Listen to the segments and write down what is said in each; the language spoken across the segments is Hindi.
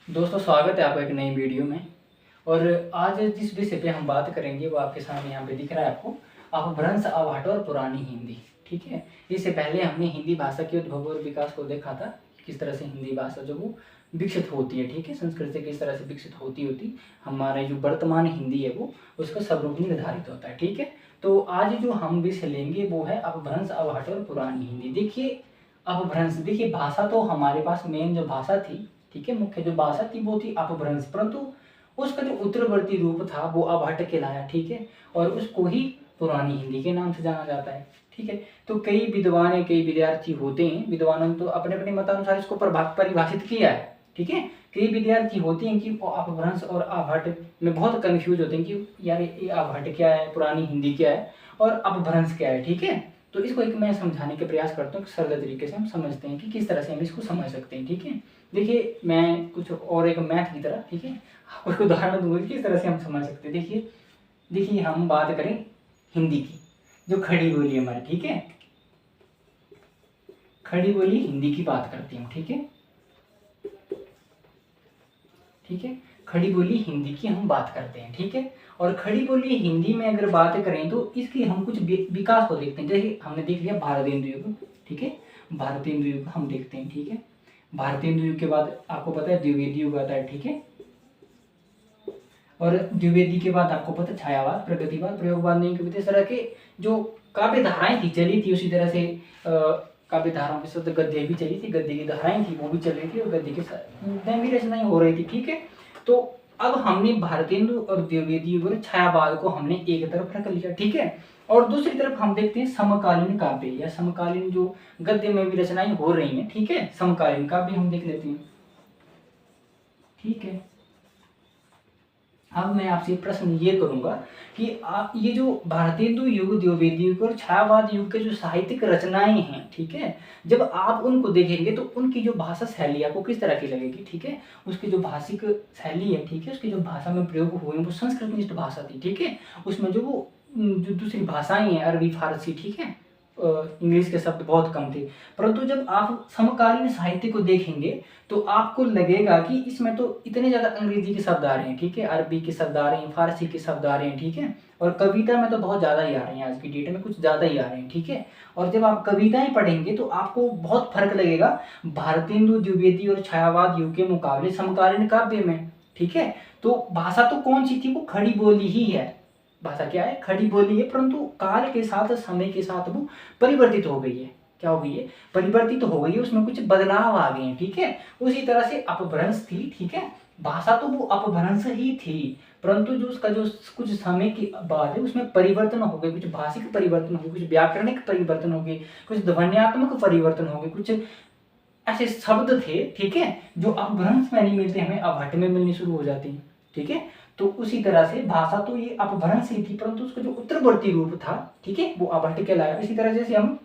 दोस्तों, स्वागत है आपका एक नई वीडियो में। और आज जिस विषय पे हम बात करेंगे वो आपके सामने यहाँ पे दिख रहा है आपको। अपभ्रंश, अवहट और पुरानी हिंदी। ठीक है, इससे पहले हमने हिंदी भाषा के उद्भव और विकास को देखा था, किस तरह से हिंदी भाषा जो वो विकसित होती है। ठीक है, संस्कृत से किस तरह से विकसित होती होती हमारे जो वर्तमान हिंदी है वो उसका स्वरूप निर्धारित होता है। ठीक है, तो आज जो हम विषय लेंगे वो है अपभ्रंश, अवहट और पुरानी हिंदी। देखिए, अपभ्रंश, देखिए भाषा तो हमारे पास मेन जो भाषा थी, ठीक है, मुख्य जो भाषा थी वो थी अपभ्रंश, परंतु उसका जो उत्तरवर्ती रूप था वो अवहट कहलाया। ठीक है, और उसको ही पुरानी हिंदी के नाम से जाना जाता है। ठीक है, तो कई विद्वान, कई विद्यार्थी होते हैं, विद्वानों ने तो अपने अपने मतानुसार इसको परिभाषित किया है। ठीक है, कई विद्यार्थी होते हैं कि वो अपभ्रंश और अवहट में बहुत कंफ्यूज होते हैं कि यार ये अवहट क्या है, पुरानी हिंदी क्या है और अपभ्रंश क्या है। ठीक है, तो इसको एक मैं समझाने के प्रयास करता हूँ, सरल तरीके से हम समझते हैं कि किस तरह से हम इसको समझ सकते हैं। ठीक है, देखिए मैं कुछ और एक मैथ की तरह, ठीक है, आपको एक उदाहरण दूंगा किस तरह से हम समझ सकते हैं। देखिए देखिए हम बात करें हिंदी की, जो खड़ी बोली हमारी, ठीक है, खड़ी बोली हिंदी की बात करते हैं। ठीक है, ठीक है, खड़ी बोली हिंदी की हम बात करते हैं। ठीक है, और खड़ी बोली हिंदी में अगर बात करें तो इसकी हम कुछ विकास को देखते हैं। जैसे हमने देख लिया भारतेंदु युग, ठीक है, भारतेंदु युग हम देखते हैं। ठीक है, भारतेंदु युग के बाद आपको पता है द्विवेदी युग आता है। ठीक है, और द्विवेदी के बाद आपको पता है छायावाद, प्रगतिवाद, प्रयोगवाद, नहीं कविता, इस तरह के जो काव्य धाराएं थी चली थी। उसी तरह से काव्य धाराओं के साथ गद्य भी चली थी, गद्य की धाराएं थी वो भी चल रही थी और गद्य के साथ भी रचनाएं हो रही थी। ठीक है, तो अब हमने भारतेंदु और द्विवेदी युग और छायावाद को हमने एक तरफ रख लिया। ठीक है, और दूसरी तरफ हम देखते हैं समकालीन काव्य या समकालीन जो गद्य में भी रचनाएं हो रही हैं। ठीक है, समकालीन काव्य हम देख लेते हैं। ठीक है, अब मैं आपसे प्रश्न ये करूंगा कि आप ये जो भारतेंदु युग, द्विवेदी युग और छायावाद युग के जो साहित्यिक रचनाएं हैं, ठीक है, जब आप उनको देखेंगे तो उनकी जो भाषा शैली आपको किस तरह की लगेगी। ठीक है, उसकी जो भाषिक शैली है, ठीक है, उसकी जो भाषा में प्रयोग हुए वो संस्कृतनिष्ठ भाषा थी। ठीक है, उसमें जो वो जो दूसरी भाषाएं हैं, अरबी, फारसी, ठीक है, इंग्लिश के शब्द बहुत कम थे। परंतु जब आप समकालीन साहित्य को देखेंगे तो आपको लगेगा कि इसमें तो इतने ज़्यादा अंग्रेजी के शब्द आ रहे हैं, ठीक है, अरबी के शब्द आ रहे हैं, फारसी के शब्द आ रहे हैं। ठीक है, और कविता में तो बहुत ज़्यादा ही आ रहे हैं, आज की डेट में कुछ ज़्यादा ही आ रहे हैं। ठीक है, और जब आप कविताएं पढ़ेंगे तो आपको बहुत फर्क लगेगा भारतेंदु, द्विवेदी और छायावाद युग के मुकाबले समकालीन काव्य में। ठीक है, तो भाषा तो कौन सी थी, वो खड़ी बोली ही है। भाषा क्या है, खड़ी बोली है, परंतु काल के साथ, समय के साथ वो परिवर्तित हो गई है। क्या हो गई है, परिवर्तित हो गई है, उसमें कुछ बदलाव आ गए हैं। ठीक है, उसी तरह से अपभ्रंश थी। ठीक है, भाषा तो वो अपभ्रंश ही थी, परंतु जो उसका जो कुछ समय के बाद है उसमें परिवर्तन हो गए, कुछ भाषिक परिवर्तन हो गए, कुछ व्याकरणिक परिवर्तन हो गए, कुछ ध्वन्यात्मक परिवर्तन हो गए, कुछ ऐसे शब्द थे, ठीक है, जो अपभ्रंश में नहीं मिलते हमें अवहट में मिलने शुरू हो जाते हैं। ठीक है, तो उसी तरह से भाषा तो ये अपभ्रंश ही थी, परंतु उसका जो उत्तरवर्ती रूप था, ठीक है, वो अवहट कहलाया। इसी तरह जैसे हम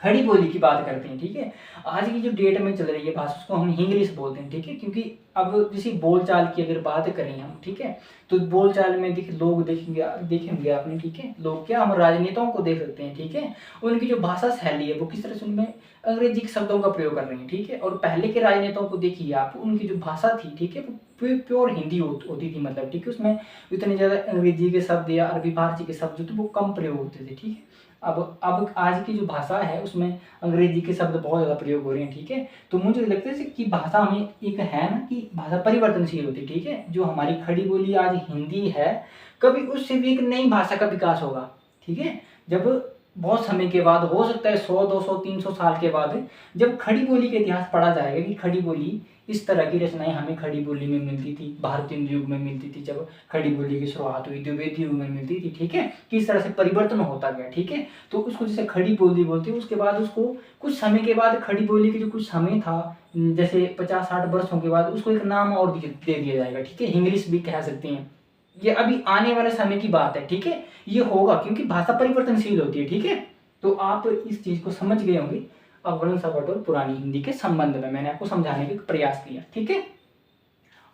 खड़ी बोली की बात करते हैं। ठीक है, आज की जो डेट में चल रही है भाषा उसको हम इंग्लिश बोलते हैं। ठीक है, क्योंकि अब जैसे बोलचाल की अगर बात करें हम, ठीक है, तो बोलचाल में लोग देखेंगे आपने, ठीक है, लोग क्या, हम राजनेताओं को देख सकते हैं। ठीक है, उनकी जो भाषा शैली है वो किस तरह से उनमें अंग्रेजी के शब्दों का प्रयोग कर रहे हैं। ठीक है, और पहले के राजनेताओं को देखिए आप, उनकी जो भाषा थी, ठीक है, वो प्योर हिंदी होती थी, मतलब, ठीक है, उसमें इतने ज़्यादा अंग्रेजी के शब्द या अरबी फारसी के शब्द जो थे वो कम प्रयोग होते थे। ठीक है, अब आज की जो भाषा है उसमें अंग्रेजी के शब्द बहुत ज़्यादा प्रयोग हो रहे हैं। ठीक है, तो मुझे लगता है कि भाषा में एक है ना कि भाषा परिवर्तनशील होती है। ठीक है, जो हमारी खड़ी बोली आज हिंदी है, कभी उससे भी एक नई भाषा का विकास होगा। ठीक है, जब बहुत समय के बाद, हो सकता है 100, 200, 300 साल के बाद, जब खड़ी बोली का इतिहास पढ़ा जाएगा कि खड़ी बोली, इस तरह की रचनाएं हमें खड़ी बोली में मिलती थी, भारतेंदु युग में मिलती थी, जब खड़ी बोली की शुरुआत हुई, द्विवेदी युग में मिलती थी। ठीक है, किस तरह से परिवर्तन होता गया। ठीक है, तो उसको जैसे खड़ी बोली बोलते हैं, उसके बाद उसको कुछ समय के बाद खड़ी बोली के जो कुछ समय था, जैसे 50-60 वर्षों के बाद उसको एक नाम और दे दिया जाएगा। ठीक है, इंग्लिश भी कह सकते हैं, ये अभी आने वाले समय की बात है। ठीक है, ये होगा क्योंकि भाषा परिवर्तनशील होती है। ठीक है, तो आप इस चीज को समझ गए होंगे अपभ्रंश, अवहट और पुरानी हिंदी के संबंध में मैंने आपको समझाने का प्रयास किया। ठीक है,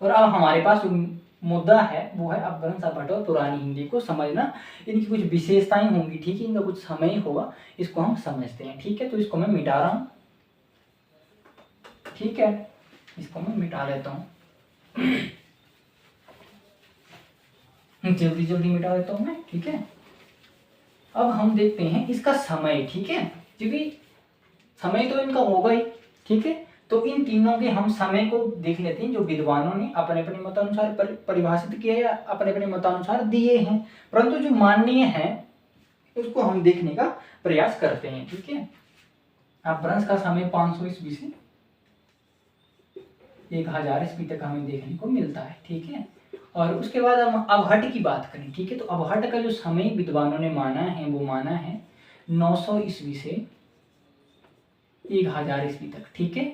और अब हमारे पास जो मुद्दा है वो है अपभ्रंश, अवहट और पुरानी हिंदी को समझना, इनकी कुछ विशेषताएं होंगी। ठीक है, इनका कुछ समय होगा, इसको हम समझते हैं। ठीक है, तो इसको मैं मिटा रहा हूं। ठीक है, इसको मैं मिटा लेता हूं। जल्दी जल्दी मिटा देता हूँ मैं, ठीक है। अब हम देखते हैं इसका समय, ठीक है, क्योंकि समय तो इनका होगा ही, ठीक है। तो इन तीनों के हम समय को देख लेते हैं, जो विद्वानों ने अपने अपने मतानुसार परिभाषित किया या अपने अपने मतानुसार दिए हैं, परंतु जो माननीय है उसको हम देखने का प्रयास करते हैं, ठीक है। अपभ्रंश का समय 500 ईस्वी से 1000 ईस्वी तक हमें देखने को मिलता है, ठीक है। और उसके बाद हम अवहट की बात करें, ठीक है, तो अवहट का जो समय विद्वानों ने माना है वो माना है 900 ईस्वी से 1000 ईस्वी तक, ठीक है,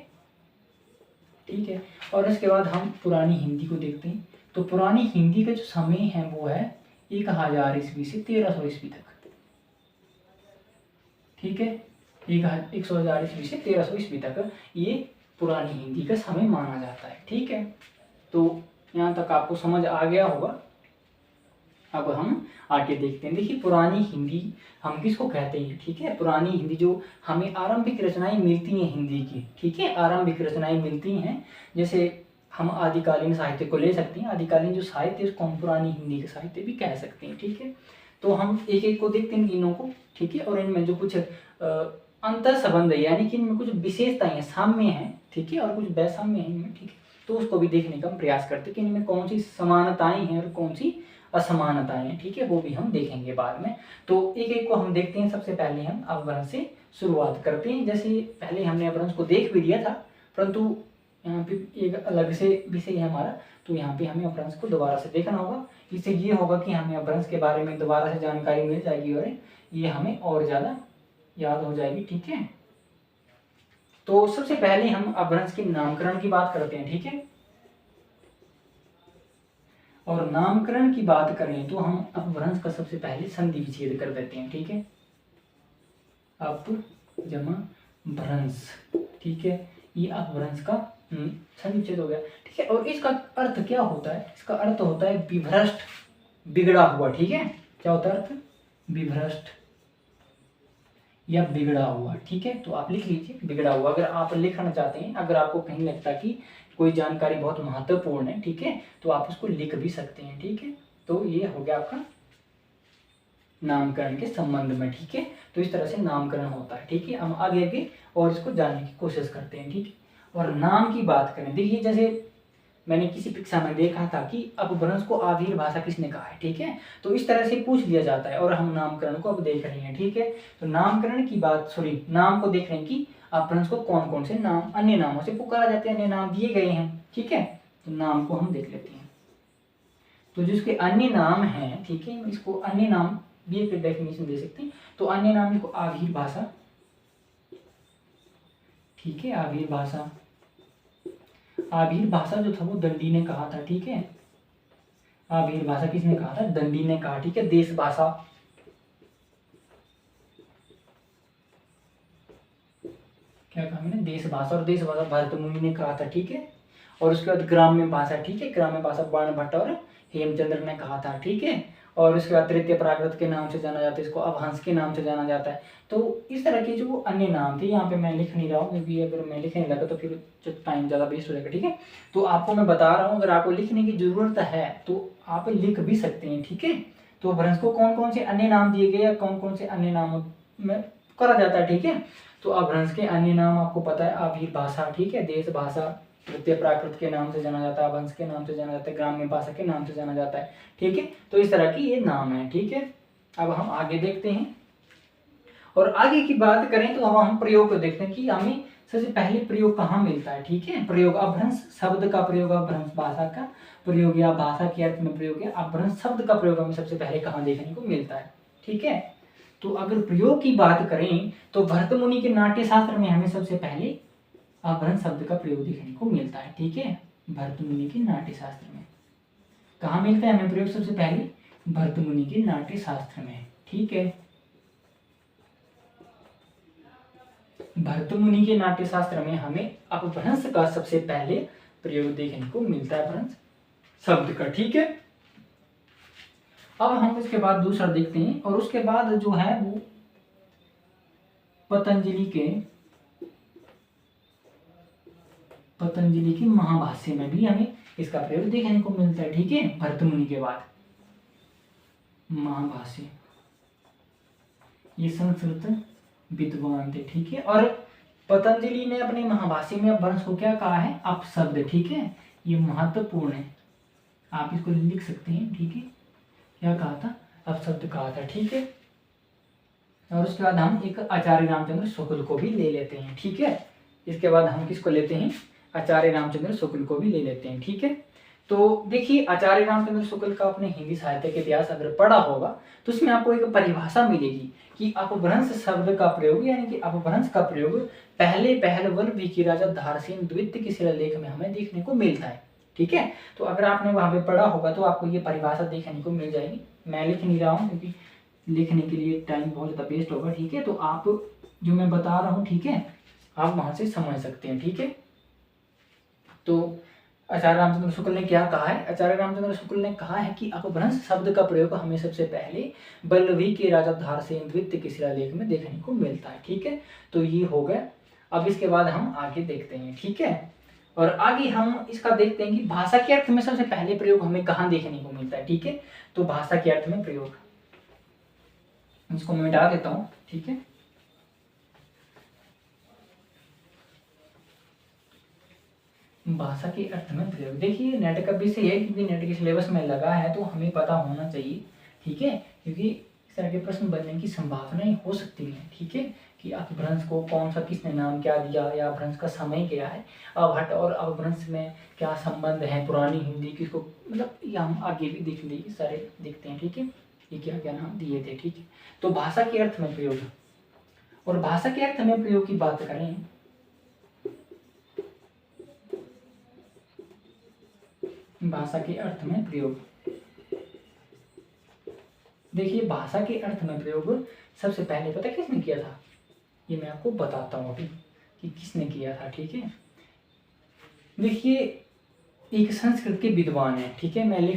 ठीक है। और उसके बाद हम पुरानी हिंदी को देखते हैं, तो पुरानी हिंदी का जो समय है वो है 1000 ईस्वी से 1300 ईस्वी तक, ठीक है, 1000 ईस्वी से 1300 ईस्वी तक ये पुरानी हिंदी का समय माना जाता है, ठीक है। तो यहाँ तक आपको समझ आ गया होगा। अब हम आगे देखते हैं। देखिए पुरानी हिंदी हम किसको कहते हैं, ठीक है। पुरानी हिंदी जो हमें आरंभिक रचनाएं मिलती हैं हिंदी की, ठीक है, आरंभिक रचनाएं मिलती हैं, जैसे हम आदिकालीन साहित्य को ले सकते हैं। आदिकालीन जो साहित्य है उसको हम पुरानी हिंदी के साहित्य भी कह सकते हैं, ठीक है। तो हम एक एक को देखते हैं तीनों को, ठीक है, और इनमें जो कुछ अंतर संबंध है, यानी कि इनमें कुछ विशेषताएं साम्य है, ठीक है, और कुछ वैषम्य है इनमें, ठीक है, तो उसको भी देखने का हम प्रयास करते हैं कि इनमें कौन सी समानताएं हैं और कौन सी असमानताएं हैं, ठीक है, वो भी हम देखेंगे बाद में। तो एक एक को हम देखते हैं। सबसे पहले हम अपभ्रंश से शुरुआत करते हैं। जैसे पहले हमने अपभ्रंश को देख भी लिया था, परंतु यहाँ पे एक अलग से विषय है हमारा, तो यहाँ पे हमें अपभ्रंश को दोबारा से देखना होगा। इससे ये होगा कि हमें अपभ्रंश के बारे में दोबारा से जानकारी मिल जाएगी और ये हमें और ज़्यादा याद हो जाएगी, ठीक है। तो सबसे पहले हम अपभ्रंश के नामकरण की बात करते हैं, ठीक है। और नामकरण की बात करें तो हम अपभ्रंश का सबसे पहले संधि विच्छेद कर देते हैं, ठीक है। अप जमा भ्रंश, ठीक है, ये अपभ्रंश का संधि विच्छेद हो गया, ठीक है। और इसका अर्थ क्या होता है? इसका अर्थ होता है विभ्रष्ट, बिगड़ा हुआ, ठीक है। क्या होता है अर्थ? विभ्रष्ट या बिगड़ा हुआ, ठीक है। तो आप लिख लीजिए बिगड़ा हुआ। अगर आप लिखना चाहते हैं, अगर आपको कहीं लगता है कि कोई जानकारी बहुत महत्वपूर्ण है, ठीक है, तो आप उसको लिख भी सकते हैं, ठीक है। तो ये हो गया आपका नामकरण के संबंध में, ठीक है। तो इस तरह से नामकरण होता है, ठीक है। हम आगे आगे और इसको जानने की कोशिश करते हैं, ठीक है। और नाम की बात करें, देखिए जैसे मैंने किसी परीक्षा में देखा था कि अपभ्रंश को आधीर भाषा किसने कहा है, ठीक है। तो इस तरह से पूछ लिया जाता है और हम नामकरण को अब देख रहे हैं, ठीक है। तो नामकरण की बात, सॉरी, नाम को देख रहे हैं कि अपभ्रंश को कौन कौन से नाम, अन्य नामों से पुकारा जाते हैं, अन्य नाम दिए गए हैं, ठीक है। तो नाम को हम देख लेते हैं। तो जिसके अन्य नाम हैं, ठीक है, इसको अन्य नाम भी एक डेफिनेशन दे सकते हैं। तो अन्य नाम को आधीर भाषा, ठीक है, आधीर भाषा। आभीर भाषा जो था वो दंडी ने कहा था, ठीक है। आभीर भाषा किसने कहा था? दंडी ने कहा, ठीक है। देश भाषा, क्या कहा मैंने? देश भाषा। और देश भाषा भरत मुनि ने कहा था, ठीक है। और उसके बाद ग्राम्य भाषा, ठीक है, ग्राम्य भाषा बाणभट्ट और हेमचंद्र ने कहा था, ठीक है। और उसके बाद तृतीय प्राकृत के नाम से जाना जाता है, इसको अपभ्रंश के नाम से जाना जाता है। तो इस तरह के जो अन्य नाम थे, यहाँ पे मैं लिख नहीं रहा हूँ क्योंकि अगर मैं लिखने लगा तो फिर टाइम ज़्यादा वेस्ट हो जाएगा, ठीक है। तो आपको मैं बता रहा हूँ, अगर आपको लिखने की जरूरत है तो आप लिख भी सकते हैं, ठीक है। तो अपभ्रंश को कौन कौन से अन्य नाम दिए गए या कौन कौन से अन्य नामों में करा जाता है, ठीक है। तो अपभ्रंश के अन्य नाम आपको पता है, आभीर भाषा, ठीक है, देश भाषा, तृतीय प्राकृत के नाम से जाना जाता है, अपभ्रंश के नाम से जाना जाता है, ग्राम्य भाषा के नाम से जाना जाता है, ठीक है। तो इस तरह की ये नाम है, ठीक है। अब हम आगे देखते हैं और आगे की बात करें तो हम प्रयोग को देखते हैं कि हमें सबसे पहले प्रयोग कहाँ मिलता है, ठीक है। प्रयोग अपभ्रंश शब्द का प्रयोग, अपभ्रंश भाषा का प्रयोग या भाषा के अर्थ में प्रयोग या अपभ्रंश शब्द का प्रयोग हमें सबसे पहले कहाँ देखने को मिलता है, ठीक है। तो अगर प्रयोग की बात करें तो भरत मुनि के नाट्य शास्त्र में हमें सबसे पहले अपभ्रंश शब्द का प्रयोग देखने को मिलता है, ठीक है। भरत मुनि के नाट्य शास्त्र में कहाँ मिलता है हमें प्रयोग? सबसे पहले भरत मुनि के नाट्य शास्त्र में, ठीक है। भरत मुनि के नाट्य शास्त्र में हमें अपभ्रंश का सबसे पहले प्रयोग देखने को मिलता है, अपभ्रंश शब्द का, ठीक है। अब हम इसके बाद दूसरा देखते हैं और उसके बाद जो है वो पतंजलि के महाभाष्य में भी हमें इसका प्रयोग देखने को मिलता है। ठीक है, भरत मुनि के बाद महाभाष्य, ये संस्कृत विद्वान थे। ठीक है, और पतंजलि ने अपने महाभाष्य में अपभ्रंश को क्या कहा है, अपशब्द। ठीक है, ये महत्वपूर्ण है, आप इसको लिख सकते हैं। ठीक है, क्या कहा था, अपशब्द कहा था। ठीक है, और उसके बाद हम एक आचार्य रामचंद्र शुक्ल को भी ले लेते हैं। ठीक है, इसके बाद हम किसको लेते हैं, आचार्य रामचंद्र शुक्ल को भी ले लेते हैं। ठीक है, तो देखिए आचार्य रामचंद्र शुक्ल का अपने हिंदी साहित्य के इतिहास अगर पढ़ा होगा तो उसमें आपको एक परिभाषा मिलेगी कि अपभ्रंश शब्द का प्रयोग, यानी कि अपभ्रंश का प्रयोग पहले पहलवन वी राजा धारसेन द्वितीय के शिलालेख में हमें देखने को मिलता है। ठीक है, तो अगर आपने वहां पे पढ़ा होगा तो आपको ये परिभाषा देखने को मिल जाएगी। मैं लिख नहीं रहा हूँ क्योंकि लिखने के लिए टाइम बहुत ज़्यादा वेस्ट होगा। ठीक है, तो आप जो मैं बता रहा हूँ, ठीक है, आप वहां से समझ सकते हैं। ठीक है, तो आचार्य रामचंद्र शुक्ल ने क्या कहा है, आचार्य रामचंद्र शुक्ल ने कहा है कि अपभ्रंश शब्द का प्रयोग हमें सबसे पहले बल्लवी के राजा धारसेन द्वितीय के शिलालेख में देखने को मिलता है। ठीक है, तो ये हो गया। अब इसके बाद हम आगे देखते हैं। ठीक है, और आगे हम इसका देखते हैं कि भाषा के अर्थ में सबसे पहले प्रयोग हमें कहाँ देखने को मिलता है। ठीक है, तो भाषा के अर्थ में प्रयोग, इसको मैं मिटा देता हूँ। ठीक है, भाषा के अर्थ में प्रयोग, देखिए नेट का विषय है क्योंकि नेट के सिलेबस में लगा है तो हमें पता होना चाहिए। ठीक है, क्योंकि इस तरह के प्रश्न बनने की संभावनाएं हो सकती हैं। ठीक है, कि अपभ्रंश को कौन सा किसने नाम क्या दिया या अपभ्रंश का समय क्या है, अवहट और अपभ्रंश में क्या संबंध है, पुरानी हिंदी किसको, मतलब ये हम आगे भी देख लेंगे, सारे देखते हैं। ठीक है, ये क्या क्या नाम दिए थे। ठीक है, तो भाषा के अर्थ में प्रयोग, और भाषा के अर्थ में प्रयोग की बात करें, भाषा के अर्थ में प्रयोग, देखिए भाषा के अर्थ में प्रयोग सबसे पहले पता किसने किया था, ये मैं आपको बताता हूँ अभी कि किसने किया था। ठीक है, देखिए एक संस्कृत के विद्वान है। ठीक है, मैं लिख